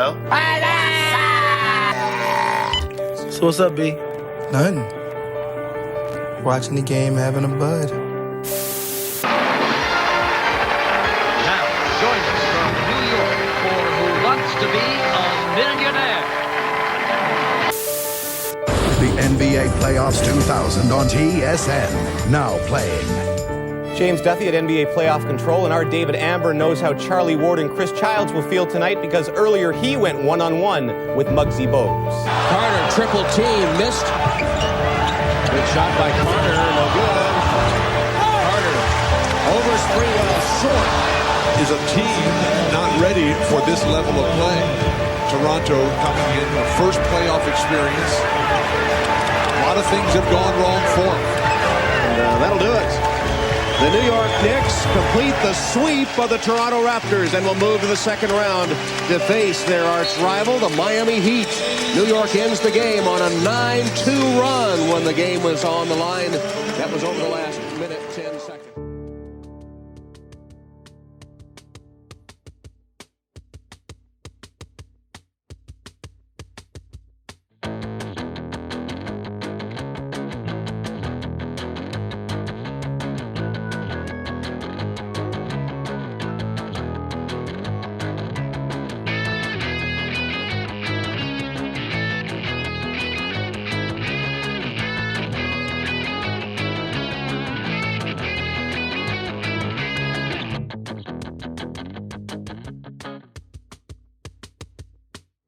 Hello? So what's up, B? Nothing. Watching the game, having a bud. Now, join us from New York for Who Wants to Be a Millionaire? The NBA Playoffs 2000 on TSN. Now playing. James Duthie at NBA Playoff Control, and our David Amber knows how Charlie Ward and Chris Childs will feel tonight because earlier he went one-on-one with Muggsy Bogues. Carter, triple team, missed. Good shot by Carter, no good. Carter, over Sprewell, short. Is a team not ready for this level of play. Toronto coming in, the first playoff experience. A lot of things have gone wrong for them. And that'll do it. The New York Knicks complete the sweep of the Toronto Raptors and will move to the second round to face their arch rival, the Miami Heat. New York ends the game on a 9-2 run when the game was on the line. That was over the last minute, 10 seconds.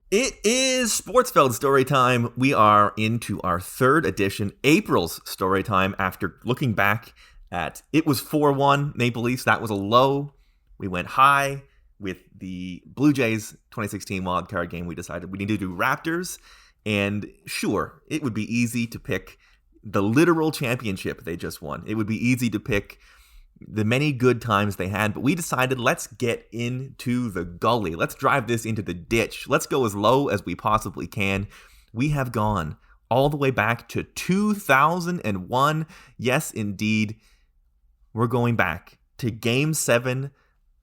It is Sportsfeld Storytime. We are into our third edition, April's Storytime, after looking back at it was 4-1 Maple Leafs. That was a low. We went high with the Blue Jays 2016 wildcard game. We decided we need to do Raptors. And sure, it would be easy to pick the literal championship they just won. It would be easy to pick the many good times they had, but we decided let's get into the gully. Let's drive this into the ditch. Let's go as low as we possibly can. We have gone all the way back to 2001. Yes, indeed. We're going back to Game 7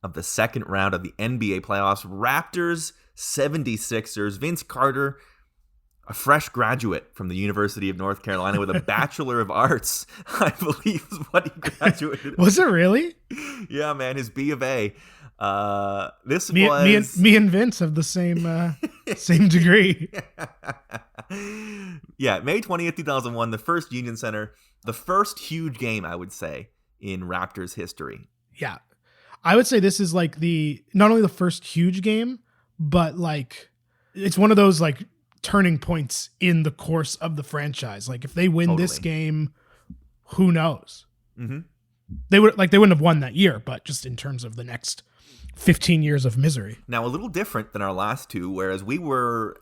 of the second round of the NBA playoffs. Raptors, 76ers. Vince Carter, a fresh graduate from the University of North Carolina with a Bachelor of Arts, I believe is what he graduated. Was it really? Yeah, man, his B of A. This me, was me and Vince have the same degree. Yeah, May 20th, 2001, the first Union Center, the first huge game, I would say, in Raptors history. Yeah. I would say this is like not only the first huge game, but like it's one of those like turning points in the course of the franchise. Like if they win this game, who knows? Mm-hmm. They wouldn't have won that year, but just in terms of the next 15 years of misery. Now, a little different than our last two, whereas we were,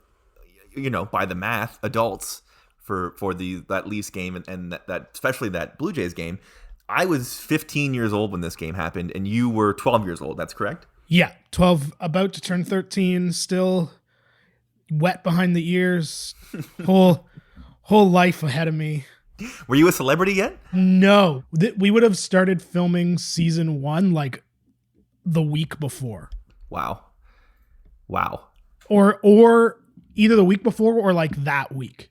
by the math, adults for that Leafs game and that especially that Blue Jays game. I was 15 years old when this game happened, and you were 12 years old. That's correct? Yeah, 12, about to turn 13, still wet behind the ears, whole life ahead of me. Were you a celebrity yet? No, we would have started filming season 1 like the week before. Wow. Or either the week before or like that week.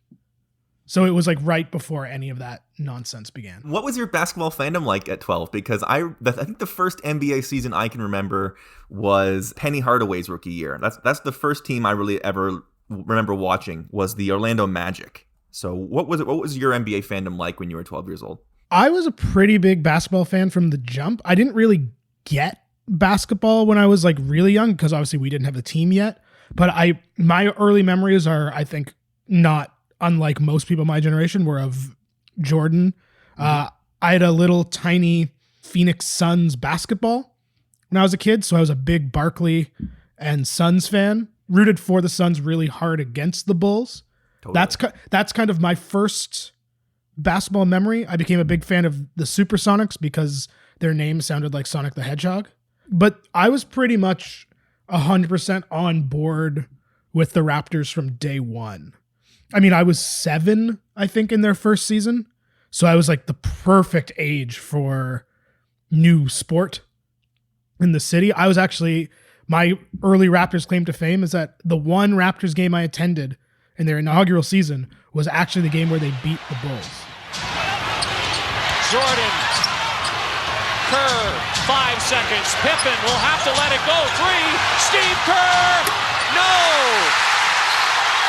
So it was like right before any of that nonsense began. What was your basketball fandom like at 12? Because I think the first NBA season I can remember was Penny Hardaway's rookie year. That's the first team I really ever remember watching was the Orlando Magic. So what was your NBA fandom like when you were 12 years old? I was a pretty big basketball fan from the jump. I didn't really get basketball when I was like really young because obviously we didn't have a team yet. But my early memories are, I think, not unlike most people my generation, were of Jordan. I had a little tiny Phoenix Suns basketball when I was a kid, so I was a big Barkley and Suns fan. Rooted for the Suns really hard against the Bulls. Totally. That's kind of my first basketball memory. I became a big fan of the Supersonics because their name sounded like Sonic the Hedgehog. But I was pretty much 100% on board with the Raptors from day one. I mean, I was 7, I think, in their first season. So I was like the perfect age for new sport in the city. I was actually, my early Raptors claim to fame is that the one Raptors game I attended in their inaugural season was actually the game where they beat the Bulls. Jordan, Kerr, 5 seconds. Pippen will have to let it go. 3, Steve Kerr, no!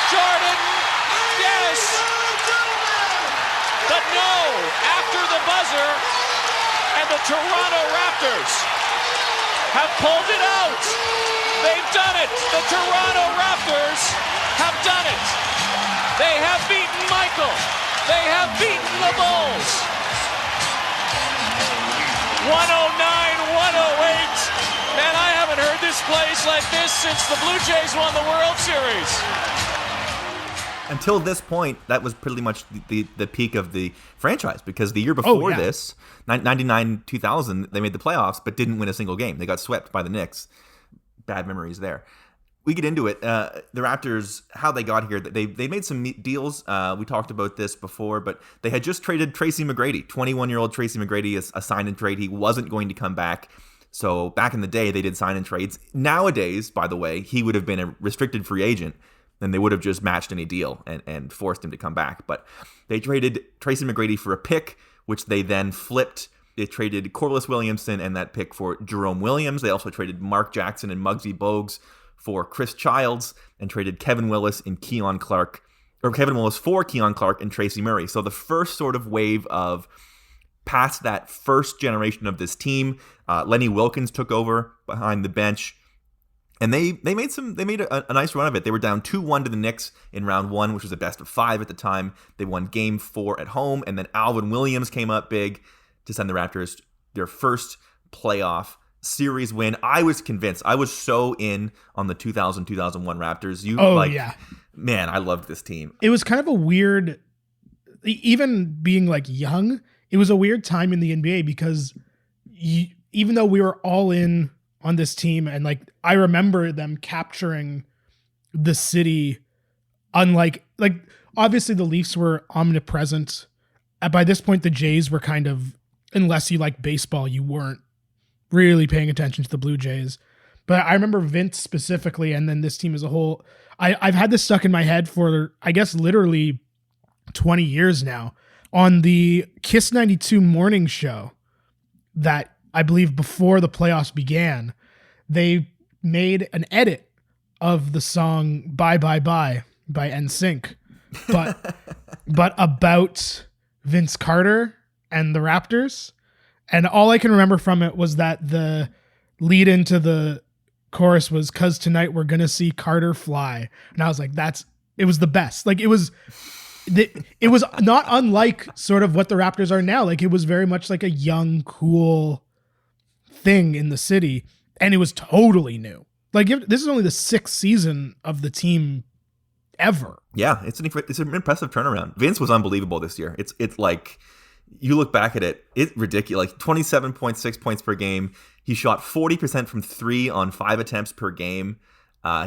Jordan, yes! But no, after the buzzer, and the Toronto Raptors have pulled it out. They've done it. The Toronto Raptors have done it. They have beaten Michael. They have beaten the Bulls. 109-108. Man, I haven't heard this place like this since the Blue Jays won the World Series. Until this point, that was pretty much the peak of the franchise, because the year before this, 99-2000, they made the playoffs but didn't win a single game. They got swept by the Knicks. Bad memories there. We get into it. The Raptors, how they got here, they made some deals. We talked about this before, but they had just traded Tracy McGrady. 21-year-old Tracy McGrady is a sign and trade. He wasn't going to come back. So back in the day, they did sign and trades. Nowadays, by the way, he would have been a restricted free agent, and they would have just matched any deal and forced him to come back. But they traded Tracy McGrady for a pick, which they then flipped. They traded Corliss Williamson and that pick for Jerome Williams. They also traded Mark Jackson and Muggsy Bogues for Chris Childs, and traded Kevin Willis for Keon Clark and Tracy Murray. So the first sort of wave of past that first generation of this team, Lenny Wilkins took over behind the bench. And they made a nice run of it. They were down 2-1 to the Knicks in round 1, which was a best of 5 at the time. They won game 4 at home, and then Alvin Williams came up big to send the Raptors their first playoff series win. I was convinced. I was so in on the 2000-2001 Raptors. Man, I loved this team. It was kind of a weird, even being like young, it was a weird time in the NBA because even though we were all in on this team, and like I remember them capturing the city, unlike obviously the Leafs were omnipresent. By this point, the Jays were kind of, unless you like baseball, you weren't really paying attention to the Blue Jays. But I remember Vince specifically, and then this team as a whole. I've had this stuck in my head for, I guess, literally 20 years now. On the Kiss 92 morning show that I believe before the playoffs began, they made an edit of the song Bye Bye Bye by NSYNC, but about Vince Carter and the Raptors. And all I can remember from it was that the lead into the chorus was, "'Cause tonight we're gonna see Carter fly." And I was like, it was the best. Like it was not unlike sort of what the Raptors are now. Like it was very much like a young, cool thing in the city, and it was totally new. Like this is only the 6th season of the team ever. Yeah, it's an impressive turnaround. Vince was unbelievable this year. It's like, you look back at it, it's ridiculous. Like 27.6 points per game. He shot 40% from 3 on 5 attempts per game.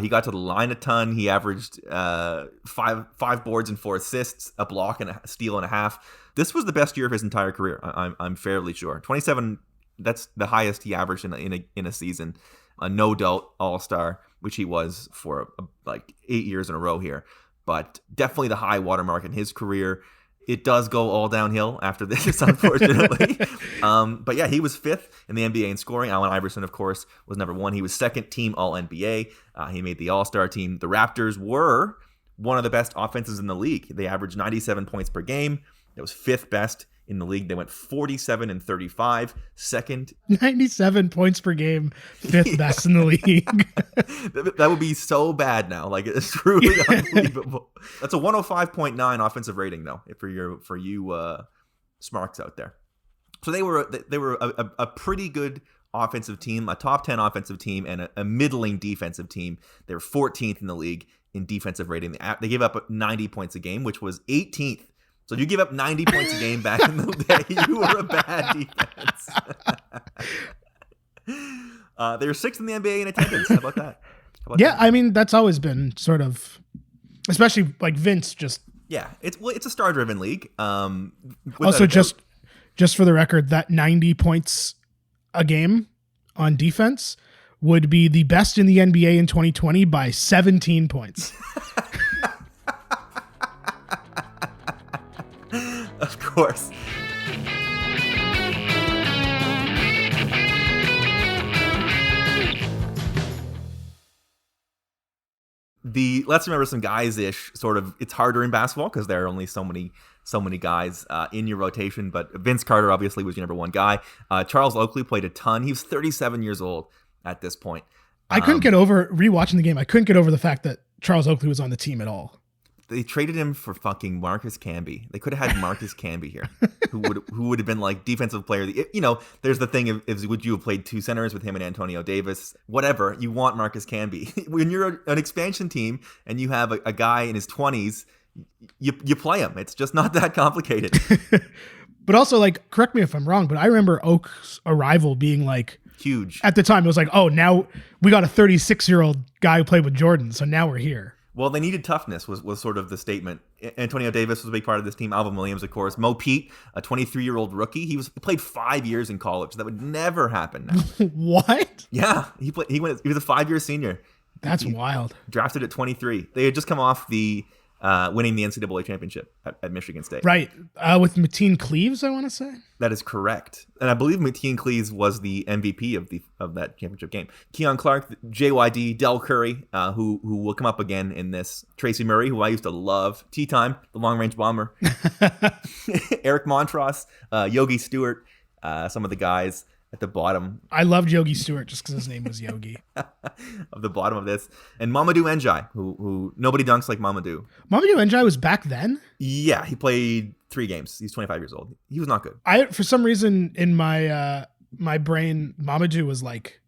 He got to the line a ton. He averaged 5 boards and 4 assists, a block and a steal and a half. This was the best year of his entire career. I'm fairly sure. 27. That's the highest he averaged in a season. A no doubt all-star, which he was for like 8 years in a row here. But definitely the high watermark in his career. It does go all downhill after this, unfortunately. But yeah, he was 5th in the NBA in scoring. Allen Iverson, of course, was number 1. He was 2nd team All-NBA. He made the All-Star team. The Raptors were one of the best offenses in the league. They averaged 97 points per game. That was 5th best in the league. They went 47-35, second. 97 points per game, 5th best in the league. That would be so bad now. Like, it's truly unbelievable. That's a 105.9 offensive rating, though, for you smarks out there. So they were a pretty good offensive team, a top 10 offensive team, and a middling defensive team. They were 14th in the league in defensive rating. They gave up 90 points a game, which was 18th. So you give up 90 points a game back in the day, you were a bad defense. They were 6th in the NBA in attendance. How about that? I mean, that's always been sort of, especially like Vince just. Yeah, it's a star-driven league. Also, just for the record, that 90 points a game on defense would be the best in the NBA in 2020 by 17 points. Of course. Let's remember some guys-ish sort of. It's harder in basketball because there are only so many guys in your rotation. But Vince Carter obviously was your number one guy. Charles Oakley played a ton. He was 37 years old at this point. I couldn't get over rewatching the game. I couldn't get over the fact that Charles Oakley was on the team at all. They traded him for fucking Marcus Camby. They could have had Marcus Camby here, who would have been like defensive player. You know, there's the thing of would you have played two centers with him and Antonio Davis? Whatever. You want Marcus Camby. When you're an expansion team and you have a guy in his 20s, you play him. It's just not that complicated. But also, like, correct me if I'm wrong, but I remember Oak's arrival being like huge. At the time, it was like, oh, now we got a 36-year-old guy who played with Jordan, so now we're here. Well, they needed toughness was sort of the statement. Antonio Davis was a big part of this team. Alvin Williams, of course. Mo Pete, a 23-year-old rookie. He played 5 years in college. That would never happen now. What? Yeah, he was a 5-year senior. That's wild. Drafted at 23. They had just come off the winning the NCAA championship at Michigan State. Right. With Mateen Cleaves, I want to say. That is correct. And I believe Mateen Cleaves was the MVP of that championship game. Keon Clark, JYD, Del Curry, who will come up again in this. Tracy Murray, who I used to love. T-Time, the long-range bomber. Eric Montross, Yogi Stewart, some of the guys at the bottom. I loved Yogi Stewart just because his name was Yogi. Of the bottom of this. And Mamadou Ndiaye, who nobody dunks like Mamadou. Mamadou Ndiaye was back then? Yeah, he played 3 games. He's 25 years old. He was not good. For some reason in my my brain, Mamadou was like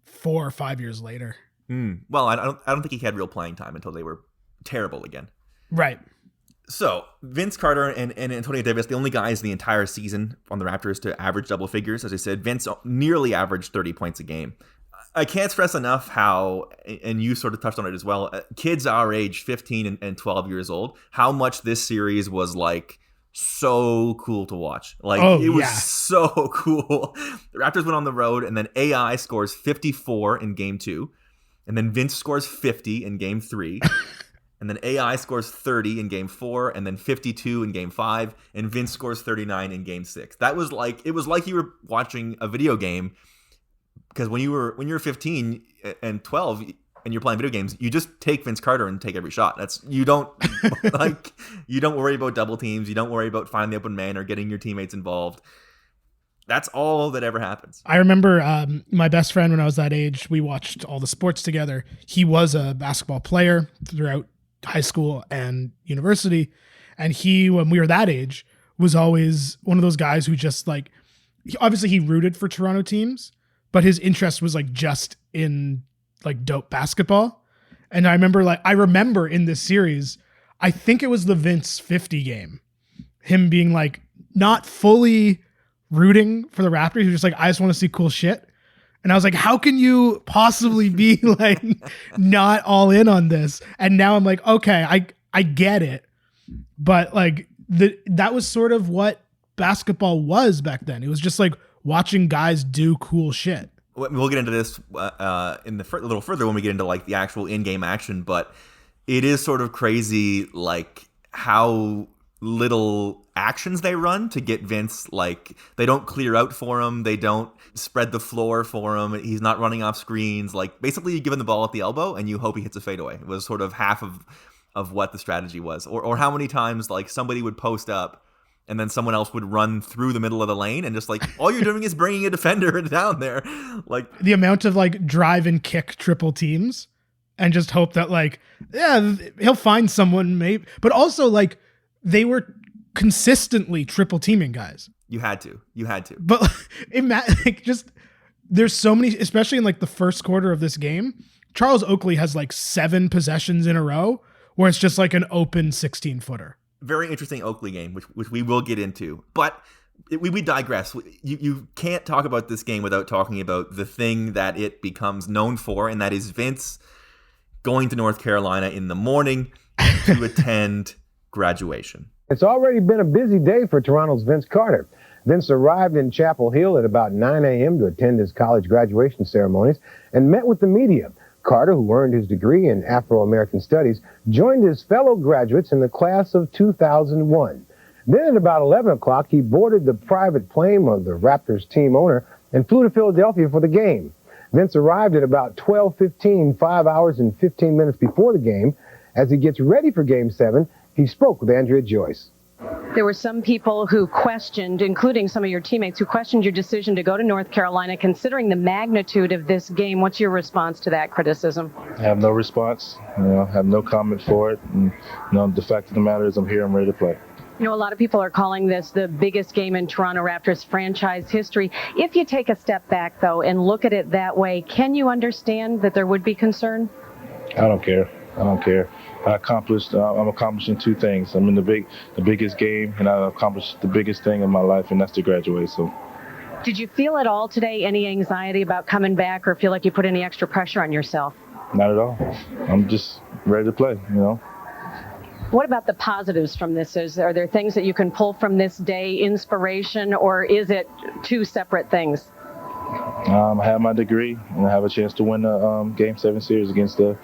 4 or 5 years later. Well, I don't think he had real playing time until they were terrible again. Right. So, Vince Carter and Antonio Davis, the only guys the entire season on the Raptors to average double figures. As I said, Vince nearly averaged 30 points a game. I can't stress enough how, and you sort of touched on it as well, kids our age, 15 and 12 years old, how much this series was like so cool to watch. Like, it was so cool. The Raptors went on the road, and then AI scores 54 in game 2, and then Vince scores 50 in game 3. And then AI scores 30 in game 4, and then 52 in game 5, and Vince scores 39 in game 6. It was like you were watching a video game, because when you're 15 and 12 and you're playing video games, you just take Vince Carter and take every shot. You don't worry about double teams, you don't worry about finding the open man or getting your teammates involved. That's all that ever happens. I remember my best friend when I was that age, we watched all the sports together. He was a basketball player throughout high school and university, and he, when we were that age, was always one of those guys who just like, obviously he rooted for Toronto teams, but his interest was like just in like dope basketball. And I remember in this series, I think it was the Vince 50 game, him being like not fully rooting for the Raptors. He was just like, I just want to see cool shit. And I was like, how can you possibly be like not all in on this? And now I'm like, okay, I get it. But like that was sort of what basketball was back then. It was just like watching guys do cool shit. We'll get into this a little further when we get into like the actual in-game action, but it is sort of crazy like how little actions they run to get Vince. Like, they don't clear out for him, they don't spread the floor for him, he's not running off screens. Like, basically you give him the ball at the elbow and you hope he hits a fadeaway. It was sort of half of what the strategy was. Or how many times like somebody would post up and then someone else would run through the middle of the lane and just like, all you're doing is bringing a defender down there. Like, the amount of like drive and kick triple teams and just hope that like, yeah, he'll find someone maybe. But also like, they were consistently triple teaming guys. You had to. But there's so many, especially in like the first quarter of this game, Charles Oakley has like 7 possessions in a row where it's just like an open 16-footer. Very interesting Oakley game, which we will get into. But we digress. You can't talk about this game without talking about the thing that it becomes known for, and that is Vince going to North Carolina in the morning to attend graduation. It's already been a busy day for Toronto's Vince Carter. Vince arrived in Chapel Hill at about 9 a.m. to attend his college graduation ceremonies and met with the media. Carter, who earned his degree in Afro-American Studies, joined his fellow graduates in the class of 2001. Then at about 11 o'clock, he boarded the private plane of the Raptors team owner and flew to Philadelphia for the game. Vince arrived at about 12:15, 5 hours and 15 minutes before the game. As he gets ready for Game 7, he spoke with Andrea Joyce. There were some people who questioned, including some of your teammates, who questioned your decision to go to North Carolina, considering the magnitude of this game. What's your response to that criticism? I have no response. I have no comment for it. And, the fact of the matter is I'm here, I'm ready to play. A lot of people are calling this the biggest game in Toronto Raptors franchise history. If you take a step back, though, and look at it that way, can you understand that there would be concern? I don't care. I'm accomplishing two things. I'm in the biggest game, and I accomplished the biggest thing in my life, and that's to graduate. So, did you feel at all today any anxiety about coming back, or feel like you put any extra pressure on yourself? Not at all. I'm just ready to play, What about the positives from this? Are there things that you can pull from this day, inspiration, or is it two separate things? I have my degree, and I have a chance to win the Game 7 series against the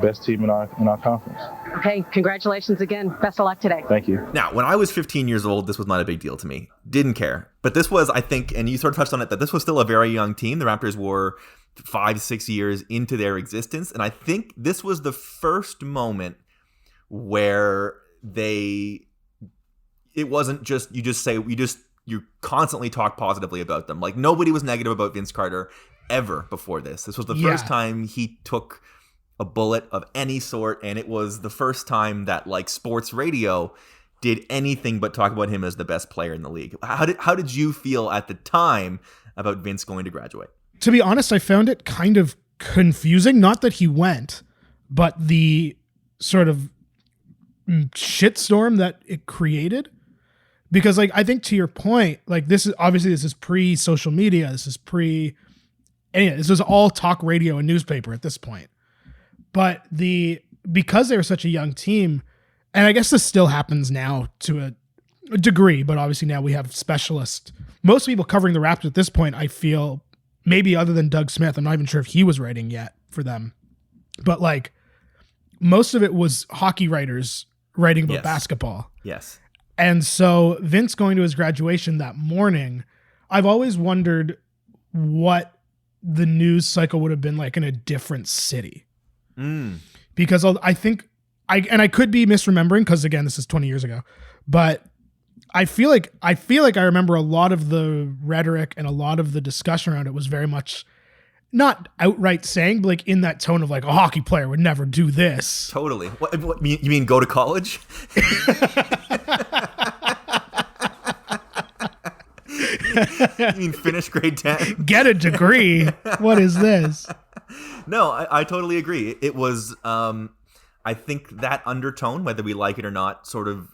best team in our conference. Okay, congratulations again. Best of luck today. Thank you. Now, when I was 15 years old, this was not a big deal to me. Didn't care. But this was, I think, and you sort of touched on it, that this was still a very young team. The Raptors were 5-6 years into their existence, and I think this was the first moment where it wasn't just you constantly talk positively about them. Like, nobody was negative about Vince Carter ever before this. This was the first time he took a bullet of any sort, and it was the first time that sports radio did anything but talk about him as the best player in the league. How did you feel at the time about Vince going to graduate? To be honest, I found it kind of confusing. Not that he went, but the sort of shitstorm that it created. Because I think to your point, this is pre-social media. This is this was all talk radio and newspaper at this point. But because they were such a young team, and I guess this still happens now to a degree, but obviously now we have specialists. Most people covering the Raptors at this point, I feel, maybe other than Doug Smith, I'm not even sure if he was writing yet for them. But most of it was hockey writers writing about basketball. Yes. And so Vince going to his graduation that morning, I've always wondered what the news cycle would have been like in a different city. Because I think I could be misremembering, because again, this is 20 years ago, but I feel like I remember a lot of the rhetoric and a lot of the discussion around it was very much not outright saying, but in that tone of a hockey player would never do this. Totally. What you mean go to college? You mean finish grade 10? Get a degree. What is this? No, I totally agree. It was, I think that undertone, whether we like it or not, sort of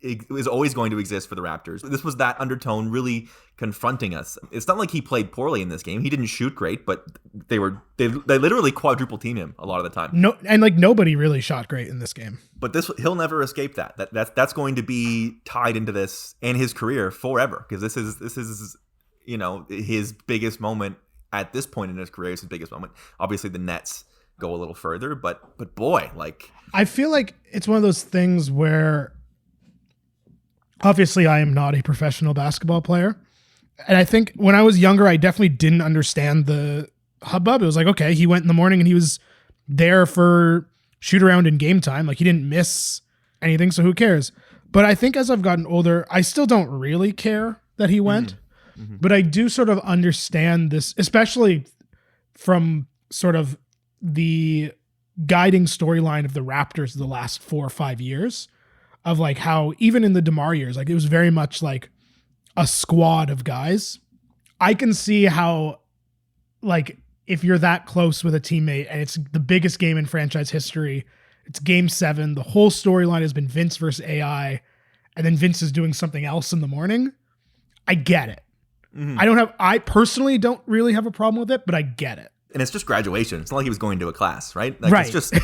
is always going to exist for the Raptors. This was that undertone really confronting us. It's not like he played poorly in this game. He didn't shoot great, but they literally quadruple team him a lot of the time. No, and nobody really shot great in this game. But he'll never escape that. That's going to be tied into this and his career forever, because this is his biggest moment at this point in his career. Is his biggest moment. Obviously, the Nets go a little further, but boy, I feel like it's one of those things where, obviously, I am not a professional basketball player. And I think when I was younger, I definitely didn't understand the hubbub. It was okay, he went in the morning and he was there for shoot around in game time. He didn't miss anything, so who cares? But I think as I've gotten older, I still don't really care that he went. Mm-hmm. But I do sort of understand this, especially from sort of the guiding storyline of the Raptors the last 4 or 5 years, of how even in the DeMar years, it was very much a squad of guys. I can see how if you're that close with a teammate and it's the biggest game in franchise history, it's Game 7, the whole storyline has been Vince versus AI, and then Vince is doing something else in the morning. I get it. Mm-hmm. I personally don't really have a problem with it, but I get it. And it's just graduation. It's not like he was going to a class, right? Right. It's just,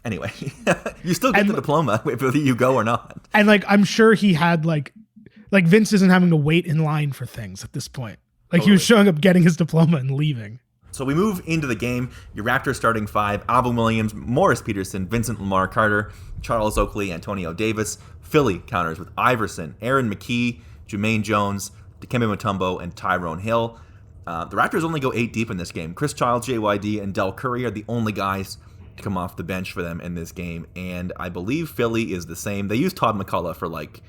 anyway, you still get the diploma whether you go or not. And I'm sure he had like Vince isn't having to wait in line for things at this point. Like he was showing up, getting his diploma, and leaving. So we move into the game. Your Raptors starting five: Alvin Williams, Morris Peterson, Vincent Lamar Carter, Charles Oakley, Antonio Davis. Philly counters with Iverson, Aaron McKee, Jermaine Jones, Dikembe Mutombo, and Tyrone Hill. The Raptors only go 8 deep in this game. Chris Childs, JYD, and Del Curry are the only guys to come off the bench for them in this game. And I believe Philly is the same. They used Todd McCullough for like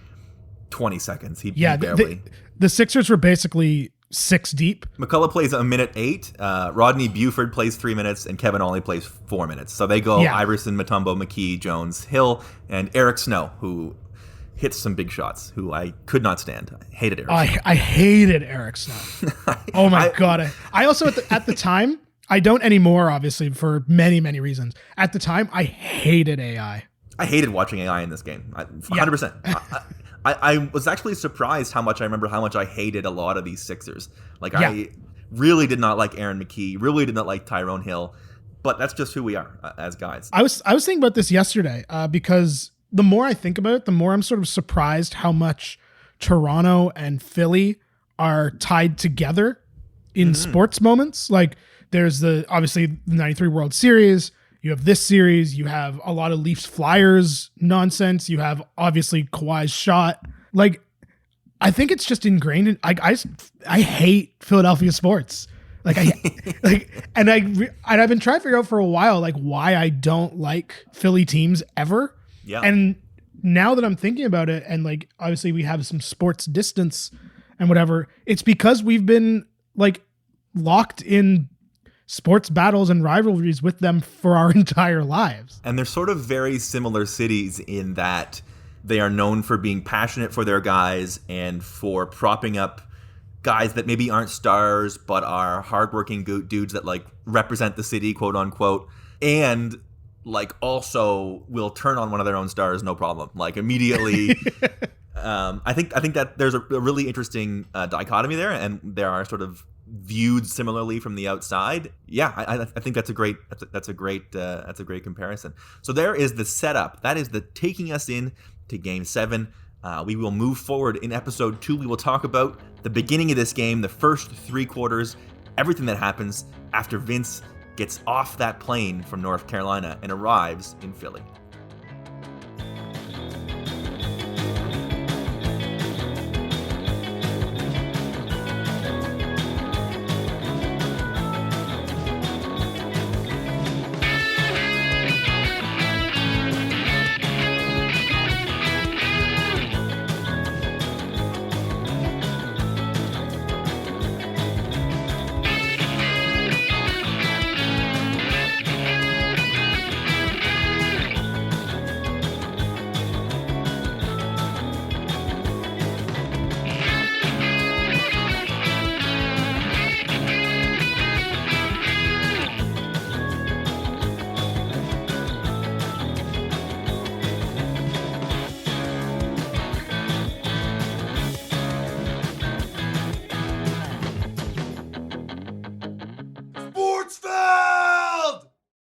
20 seconds. He barely. The Sixers were basically 6 deep. McCullough plays a minute 8. Rodney Buford plays 3 minutes, and Kevin Ollie plays 4 minutes. So they go Iverson, Mutombo, McKee, Jones, Hill, and Eric Snow, who hits some big shots, who I could not stand. I hated Eric Snow. I hated Eric Snow. Oh my God. I also, at the time, I don't anymore, obviously, for many, many reasons. At the time, I hated AI. I hated watching AI in this game. 100%. I was actually surprised how much I hated a lot of these Sixers. I really did not like Aaron McKee, really did not like Tyrone Hill, but that's just who we are as guys. I was thinking about this yesterday because the more I think about it, the more I'm sort of surprised how much Toronto and Philly are tied together in sports moments. Like there's obviously the 93 World Series. You have this series. You have a lot of Leafs Flyers nonsense. You have obviously Kawhi's shot. Like, I think it's just ingrained in. I hate Philadelphia sports. Like and I've been trying to figure out for a while like why I don't like Philly teams ever. Yeah. And now that I'm thinking about it, and like obviously we have some sports distance and whatever, it's because we've been like locked in sports battles and rivalries with them for our entire lives. And they're sort of very similar cities in that they are known for being passionate for their guys and for propping up guys that maybe aren't stars but are hardworking dudes that like represent the city, quote unquote, and like also will turn on one of their own stars, no problem. Like immediately. I think that there's a really interesting dichotomy there, and there are sort of viewed similarly from the outside. Yeah, I think that's a great comparison. So there is the setup. That is the taking us in to Game 7. We will move forward in episode 2. We will talk about the beginning of this game, the first 3 quarters, everything that happens after Vince gets off that plane from North Carolina and arrives in Philly.